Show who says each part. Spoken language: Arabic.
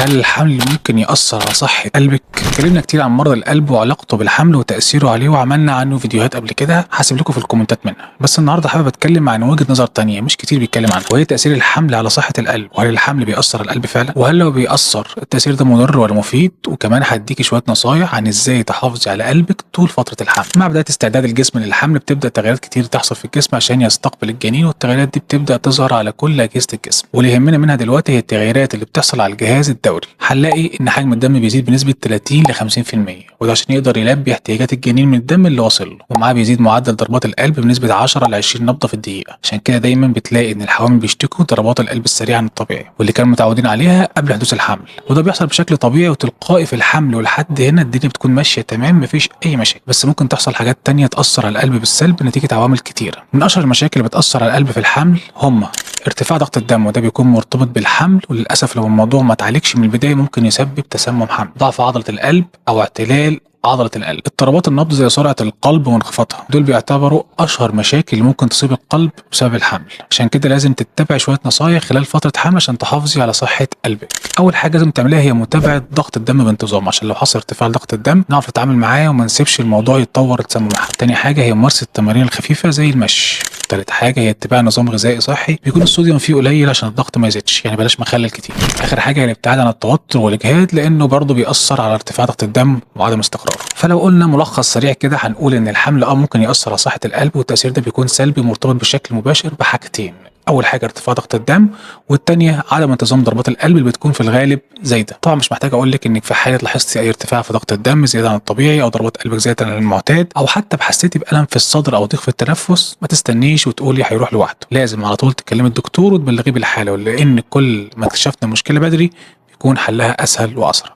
Speaker 1: هل الحمل ممكن يأثر على صحة قلبك؟ اتكلمنا كتير عن مرض القلب وعلاقته بالحمل وتأثيره عليه وعملنا عنه فيديوهات قبل كده، هسيب لكم في الكومنتات منها. بس النهارده حابب اتكلم عن وجهة نظر تانية مش كتير بيتكلم عنها، وهي تأثير الحمل على صحة القلب، وهل الحمل بيأثر على القلب فعلا؟ وهل لو بيأثر التأثير ده مضر ولا مفيد؟ وكمان هديكي شوية نصايح عن ازاي تحافظي على قلبك طول فترة الحمل. مع بداية استعداد الجسم للحمل بتبدأ تغيرات كتير تحصل في الجسم عشان يستقبل الجنين، والتغيرات دي بتبدأ تظهر على كل أجهزة الجسم، واللي يهمنا منها دلوقتي هي التغيرات اللي بتحصل على الجهاز الدوري. هنلاقي ان حجم الدم بيزيد بنسبه 30 ل 50%، وده عشان يقدر يلبي احتياجات الجنين من الدم اللي واصل له. ومعاه بيزيد معدل ضربات القلب بنسبه 10 ل 20 نبضه في الدقيقه. عشان كده دايما بتلاقي ان الحوامل بيشتكوا ضربات القلب السريعه عن الطبيعي، واللي كانوا متعودين عليها قبل حدوث الحمل. وده بيحصل بشكل طبيعي وتلقائي في الحمل، ولحد هنا الدنيا بتكون ماشيه تمام مفيش اي مشاكل. بس ممكن تحصل حاجات تانية تاثر على القلب بالسلب نتيجه عوامل كتيره. من اشهر المشاكل اللي بتاثر على القلب في الحمل هم ارتفاع ضغط الدم، وده بيكون مرتبط بالحمل، وللاسف لو الموضوع ما اتعالجش من البدايه ممكن يسبب تسمم حمل، ضعف عضله القلب او اعتلال عضلة القلب، اضطرابات النبض زي سرعة القلب وانخفاضها. دول بيعتبروا أشهر مشاكل اللي ممكن تصيب القلب بسبب الحمل. عشان كده لازم تتبع شوية نصايح خلال فترة حمل عشان تحافظي على صحة قلبك. أول حاجة لازم تعمليها هي متابعة ضغط الدم بانتظام، عشان لو حصل ارتفاع ضغط الدم نعرف نتعامل معاه وما نسيبش الموضوع يتطور لتسمم حمل. تاني حاجة هي ممارسة التمارين الخفيفة زي المشي. تالت حاجة هي اتباع نظام غذائي صحي بيكون الصوديوم فيه قليل عشان الضغط ما يزيدش، يعني بلاش مخلل كتير. آخر حاجة هي الابتعاد عن التوتر والإجهاد، لأنه برضه بيأثر على ارتفاع ضغط الدم وعدم استقراره. فلو قلنا ملخص سريع كده هنقول ان الحمل ممكن يأثر على صحة القلب، والتأثير ده بيكون سلبي مرتبط بشكل مباشر بحاجتين. اول حاجه ارتفاع ضغط الدم، والتانيه عدم انتظام ضربات القلب اللي بتكون في الغالب زايده. طبعا مش محتاج اقول لك انك في حاله لاحظتي اي ارتفاع في ضغط الدم زياده عن الطبيعي، او ضربات قلبك زياده عن المعتاد، او حتى حسيتي بالم في الصدر او ضيق في التنفس، ما تستنيش وتقولي هيروح لوحده. لازم على طول تكلمي الدكتور وتبلغيه بالحاله، لان كل ما اكتشفنا المشكله بدري بيكون حلها اسهل واسرع.